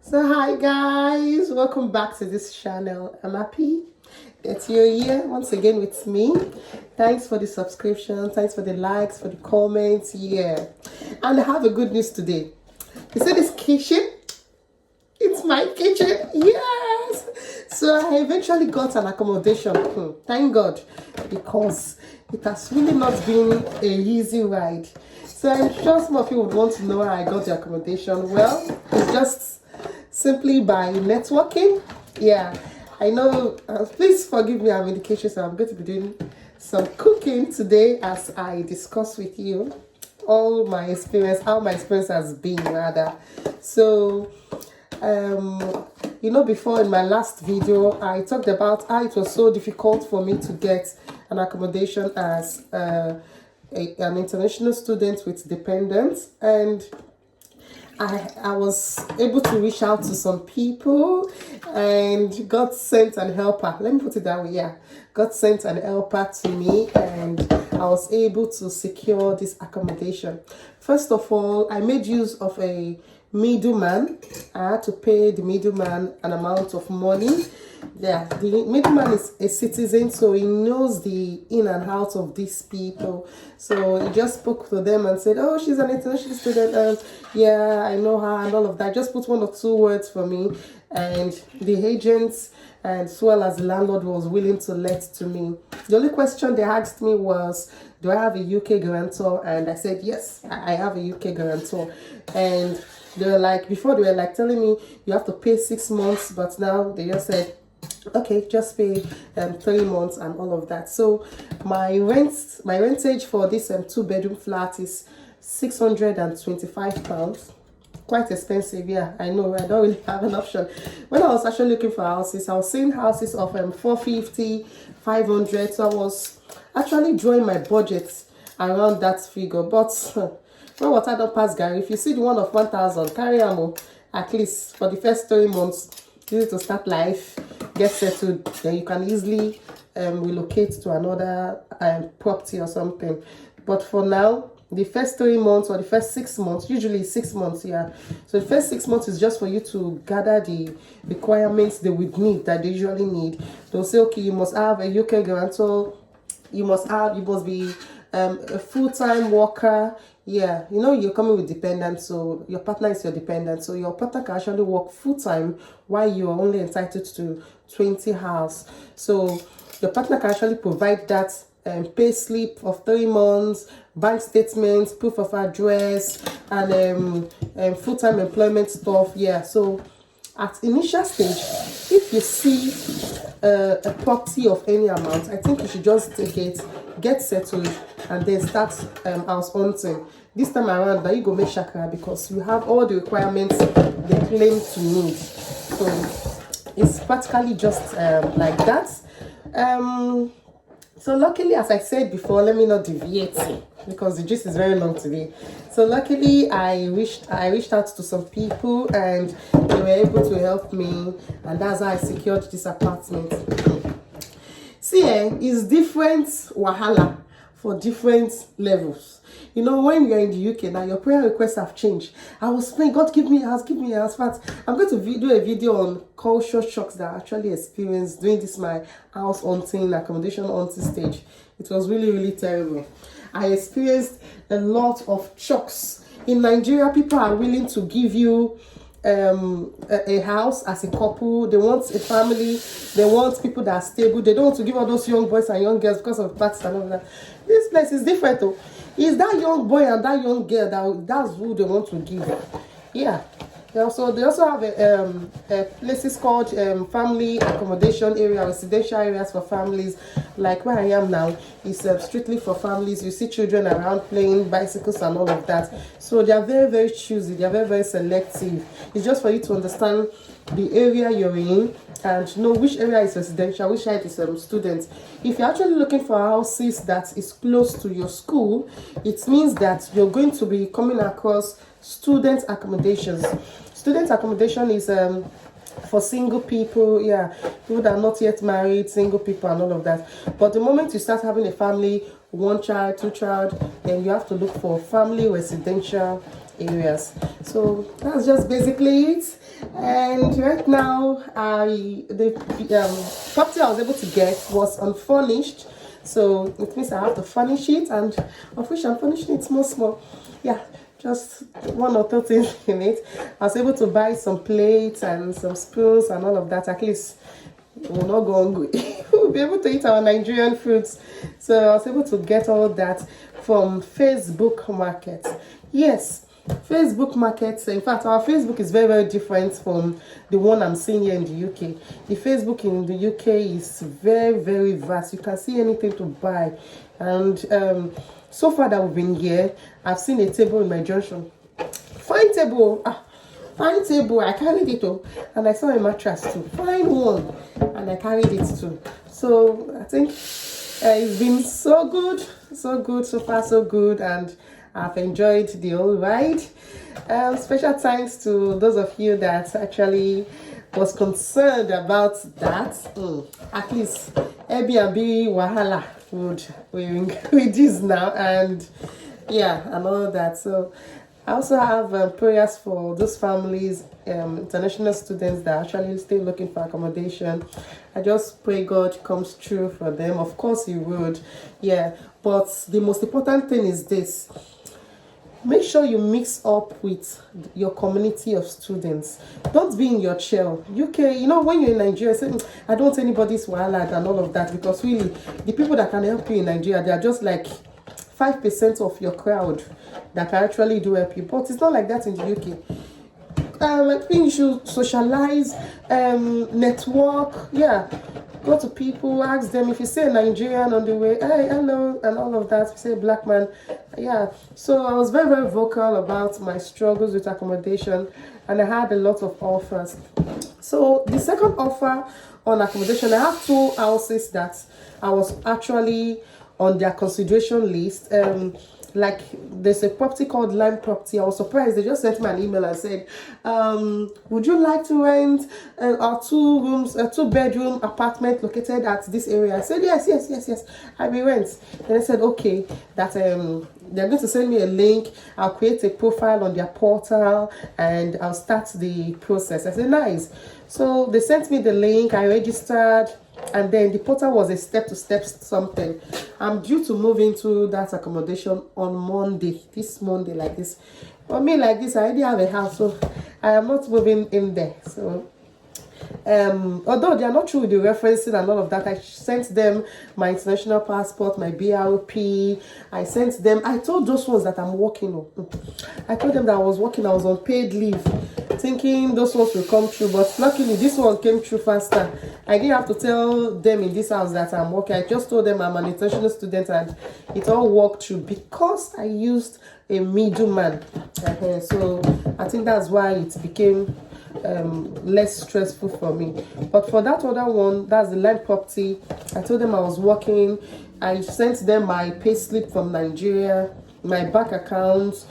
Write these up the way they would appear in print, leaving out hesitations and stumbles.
So hi guys, welcome back to this channel. I'm happy that you're here once again with me. Thanks for the subscription, thanks for the likes, for the comments. Yeah, and I have a good news today. You see this kitchen? It's my kitchen. Yes. So I eventually got an accommodation. Thank God, because it has really not been an easy ride. So I'm sure some of you would want to know how I got the accommodation. Well, it's just simply by networking. Yeah, I know. Please forgive me, I'm in the kitchen, so I'm going to be doing some cooking today as I discuss with you all my experience, how my experience has been rather. So before in my last video I talked about how it was so difficult for me to get an accommodation as an international student with dependents, and I was able to reach out to some people and got sent an helper. Let me put it that way. Yeah, got sent an helper to me, and I was able to secure this accommodation. First of all, I made use of a middleman. I had to pay the middleman an amount of money. Yeah, the middleman is a citizen, so he knows the in and out of these people. So he just spoke to them and said, "Oh, she's an international student, and yeah, I know her," and all of that. Just put one or two words for me, and the agents as well as the landlord was willing to let to me. The only question they asked me was, "Do I have a UK guarantor?" And I said, "Yes, I have a UK guarantor." And they were like, before they were like telling me you have to pay 6 months, but now they just said, okay, just pay 3 months and all of that. So my rentage for this 2-bedroom flat is £625. Quite expensive. Yeah, I know, I don't really have an option. When I was actually looking for houses, I was seeing houses of 450, 500. So I was actually drawing my budget around that figure. But when water don't pass Gary, if you see the one of 1,000, carry on at least for the first 3 months. Use it to start life, get settled, then you can easily relocate to another property or something. But for now, the first 3 months or the first 6 months, usually 6 months, yeah. So the first 6 months is just for you to gather the requirements they would need, that they usually need. They'll say, okay, you must have a UK guarantor, you must be a full-time worker. Yeah, you're coming with dependents, so your partner is your dependent, so your partner can actually work full-time while you are only entitled to 20 hours. So your partner can actually provide that pay slip of 3 months, bank statements, proof of address, and full-time employment stuff. Yeah, so at initial stage, if you see a property of any amount, I think you should just take it, get settled, and then start house hunting. This time around, now you go make shakra because you have all the requirements they claim to need. So it's practically just like that. So luckily, as I said before, let me not deviate because the gist is very long today. So luckily, I reached out to some people and they were able to help me, and that's how I secured this apartment. See, it's different wahala for different levels. When you're in the UK now, your prayer requests have changed. I was praying, God, give me a house, give me a house. But I'm going to do a video on culture shocks that I actually experienced doing this my house hunting, accommodation hunting stage. It was really, really terrible. I experienced a lot of shocks. In Nigeria, people are willing to give you a house as a couple. They want a family. They want people that are stable. They don't want to give all those young boys and young girls because of tax and all that. This place is different though. It's that young boy and that young girl that's who they want to give. Yeah. They also have places called family accommodation area, residential areas for families. Like where I am now is strictly for families. You see children around playing bicycles and all of that. So they are very, very choosy. They are very, very selective. It's just for you to understand the area you're in and know which area is residential, which side is students. If you're actually looking for houses that is close to your school, it means that you're going to be coming across student accommodations. Student accommodation is for single people, yeah, people that are not yet married, single people and all of that. But the moment you start having a family, 1 child, 2 child, then you have to look for family residential areas. So that's just basically it. And right now, the property I was able to get was unfurnished, so it means I have to furnish it, and of which I'm furnishing it small. Yeah, just one or two things in it. I was able to buy some plates and some spoons and all of that. At least we'll not go hungry. We'll be able to eat our Nigerian foods. So I was able to get all that from Facebook Market. Yes, Facebook Market. In fact, our Facebook is very different from the one I'm seeing here in the UK. The Facebook in the UK is very vast. You can see anything to buy. And so far that we've been here, I've seen a table in my junction. Fine table. Fine table, I carried it too, and I saw a mattress too. Fine one, and I carried it too. So I think it's been so good, so far so good, and I've enjoyed the whole ride. Special thanks to those of you that actually was concerned about that. At least Airbnb wahala would reduce now, and yeah, and all that. So I also have prayers for those families, international students that are actually still looking for accommodation. I just pray God comes true for them. Of course He would, yeah. But the most important thing is this: make sure you mix up with your community of students. Don't be in your shell. UK, when you're in Nigeria, say, I don't want anybody's wahala and all of that, because really, the people that can help you in Nigeria, they are just like 5% of your crowd that can actually do help you. But it's not like that in the UK. I think you should socialize, network, yeah. Go to people, ask them. If you say Nigerian on the way, hey, hello, and all of that. If you say black man, yeah. So I was very vocal about my struggles with accommodation, and I had a lot of offers. So the second offer on accommodation, I have 2 houses that I was actually on their consideration list. Like there's a property called Lime Property. I was surprised. They just sent me an email and said, would you like to rent our 2-bedroom apartment located at this area? I said yes, I will rent. Then they said okay, that they're going to send me a link. I'll create a profile on their portal and I'll start the process. I said nice. So they sent me the link. I registered, and then the portal was a step-to-step something. I'm due to move into that accommodation on Monday, this Monday, like this. For me, like this, I already have a house, so I am not moving in there. So although they are not true with the referencing and all of that, I sent them my international passport, my BRP. I sent them, I told those ones that I'm working. I told them that I was working, I was on paid leave, thinking those ones will come true, but luckily this one came true faster. I didn't have to tell them in this house that I'm working. I just told them I'm an international student, and it all worked through because I used a middleman. So I think that's why it became less stressful for me. But for that other one, that's the Lime Property, I told them I was working. I sent them my payslip from Nigeria, my bank account,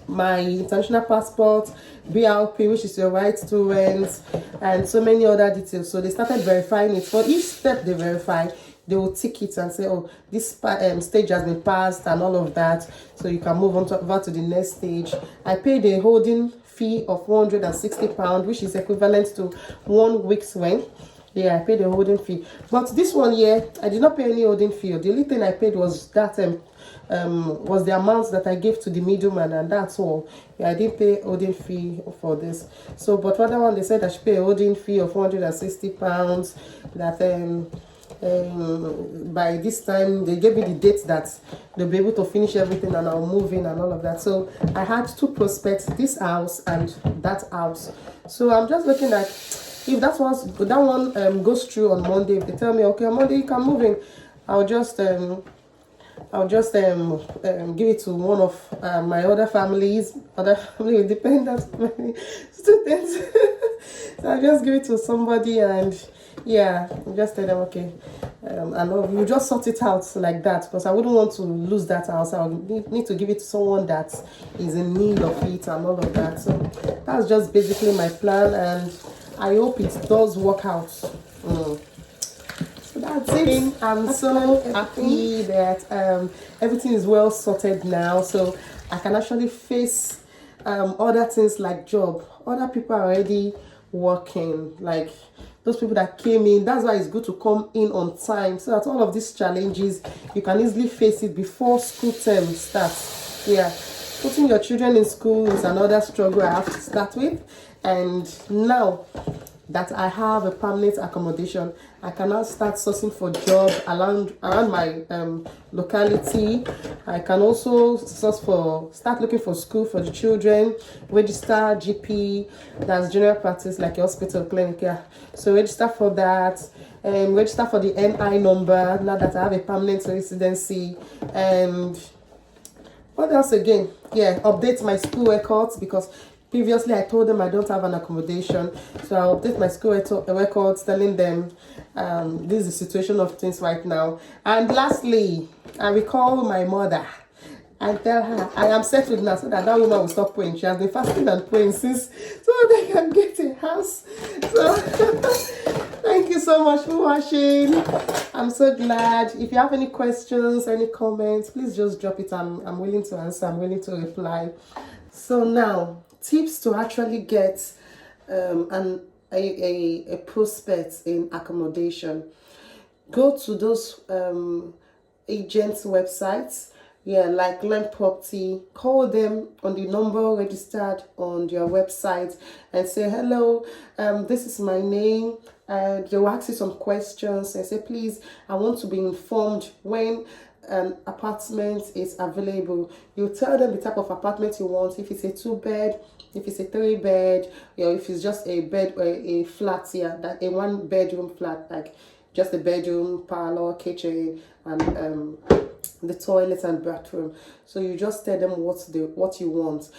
my international passport, BRP, which is your right to rent, and so many other details. So they started verifying it. For each step they verify, they will tick it and say, oh, this stage has been passed and all of that, so you can move on over to the next stage. I paid a holding fee of £160, which is equivalent to 1 week's rent. Yeah, I paid a holding fee. But this one here, I did not pay any holding fee. The only thing I paid was that was the amount that I gave to the middleman, and that's all. Yeah, I didn't pay holding fee for this. So, but for that one, they said I should pay a holding fee of £160. That by this time they gave me the date that they'll be able to finish everything and I'll move in and all of that. So I had 2 prospects, this house and that house. So I'm just looking at, if that one goes through on Monday, if they tell me okay on Monday you can move in, I'll just give it to one of my other family independent students. So I'll just give it to somebody, and yeah, just tell them okay, and we'll just sort it out like that, because I wouldn't want to lose that house. I would need to give it to someone that is in need of it and all of that. So that's just basically my plan, and I hope it does work out. So that's it. I'm so happy that everything is well sorted now. So I can actually face other things like job. Other people are already working, like those people that came in. That's why it's good to come in on time, so that all of these challenges you can easily face it before school term starts. Yeah, putting your children in school is another struggle I have to start with. And now that I have a permanent accommodation, I can now start sourcing for job around my locality. I can also start looking for school for the children, register GP, that's general practice, like your hospital clinic. Yeah, so register for that, and register for the NI number now that I have a permanent residency. And what else again? Yeah, update my school records, because previously I told them I don't have an accommodation. So I'll update my school records, telling them this is the situation of things right now. And lastly, I will call my mother and tell her I am settled now, so that woman will stop praying. She has been fasting and praying since, so they can get a house. So thank you so much for watching. I'm so glad. If you have any questions, any comments, please just drop it. I'm willing to answer. I'm willing to reply. So now, tips to actually get a prospect in accommodation. Go to those agents' websites. Yeah, like Land Property. Call them on the number registered on their website and say, hello, this is my name. They will ask you some questions and say, please, I want to be informed when an apartment is available. You tell them the type of apartment you want, if it's a 2-bed, if it's a 3-bed, or if it's just a bed or a flat, yeah, that a 1-bedroom flat, like just a bedroom, parlor, kitchen, and the toilet and bathroom. So you just tell them what you want.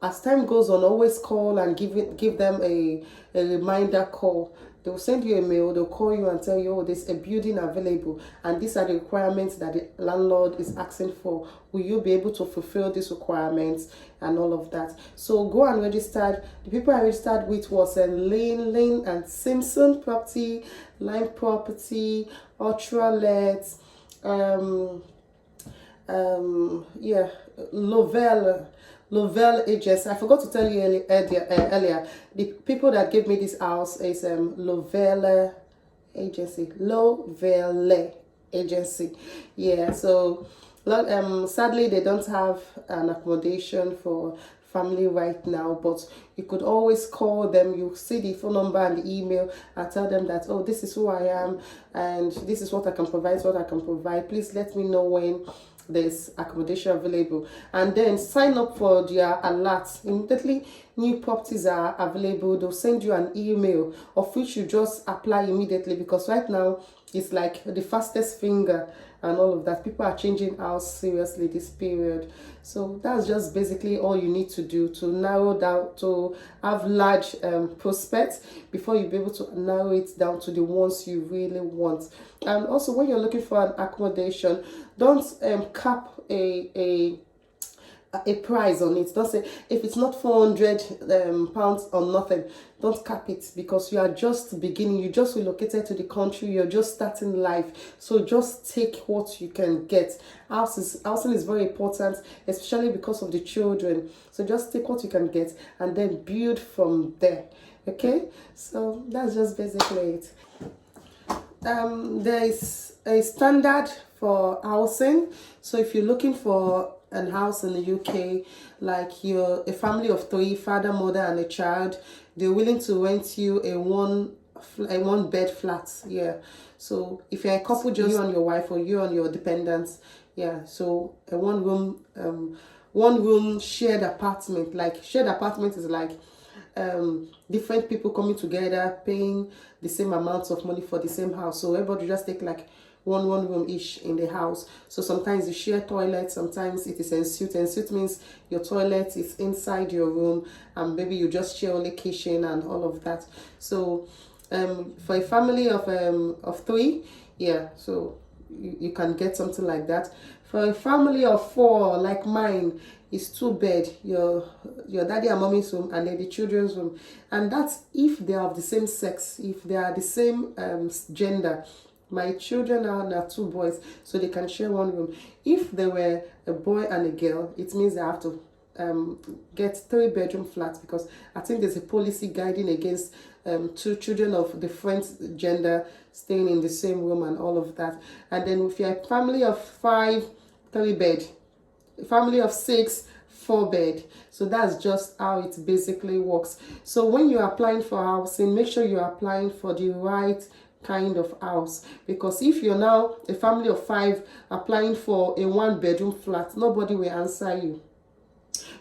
As time goes on, always call and give them a reminder call. They will send you a mail, they'll call you and tell you, oh, there's a building available and these are the requirements that the landlord is asking for. Will you be able to fulfill these requirements and all of that? So go and register. The people I registered with was Lane and Simpson Property, Line Property, Ultralet, yeah, Lovell Agency. I forgot to tell you earlier. The people that gave me this house is Lovell Agency. Lovell Agency. Yeah. So, sadly, they don't have an accommodation for family right now, but you could always call them. You see the phone number and the email and tell them that, oh, this is who I am and this is what I can provide. Please let me know when there's accommodation available, and then sign up for their alerts. Immediately new properties are available, they'll send you an email, of which you just apply immediately, because right now it's like the fastest finger and all of that. People are changing house seriously this period. So that's just basically all you need to do to narrow down, to have large prospects before you be able to narrow it down to the ones you really want. And also, when you're looking for an accommodation, don't cap a price on it. Don't say, if it's not 400 pounds or nothing, don't cap it, because you are just beginning. You just relocated to the country, you're just starting life, so just take what you can get. Housing is very important, especially because of the children. So just take what you can get and then build from there. Okay, so that's just basically it. There is a standard for housing. So if you're looking for an house in the UK, like you're a family of 3, father, mother, and a child, they're willing to rent you a one bed flat. Yeah. So if you're a couple, just you and your wife, or you and your dependents. Yeah. So a one room shared apartment. Like shared apartment is like different people coming together, paying the same amounts of money for the same house. So everybody just take like one room each in the house. So sometimes you share toilets, sometimes it is ensuite. Ensuite means your toilet is inside your room, and maybe you just share only kitchen and all of that. So for a family of 3, yeah, so you can get something like that. For a family of 4 like mine, is 2-bed, your daddy and mommy's room, and then the children's room. And that's if they are of the same sex, if they are the same gender. My children are 2 boys, so they can share one room. If they were a boy and a girl, it means they have to get 3-bedroom flats, because I think there's a policy guiding against two children of different gender staying in the same room and all of that. And then if you're a family of 5, 3-bed, family of 6, 4-bed. So that's just how it basically works. So when you're applying for housing, make sure you're applying for the right kind of house, because if you're now a family of 5 applying for a 1-bedroom flat, nobody will answer you.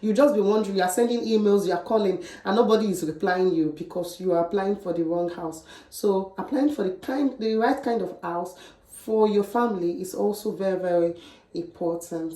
You just be wondering, you are sending emails, you are calling, and nobody is replying you because you are applying for the wrong house. So applying for the right kind of house for your family is also very, very important.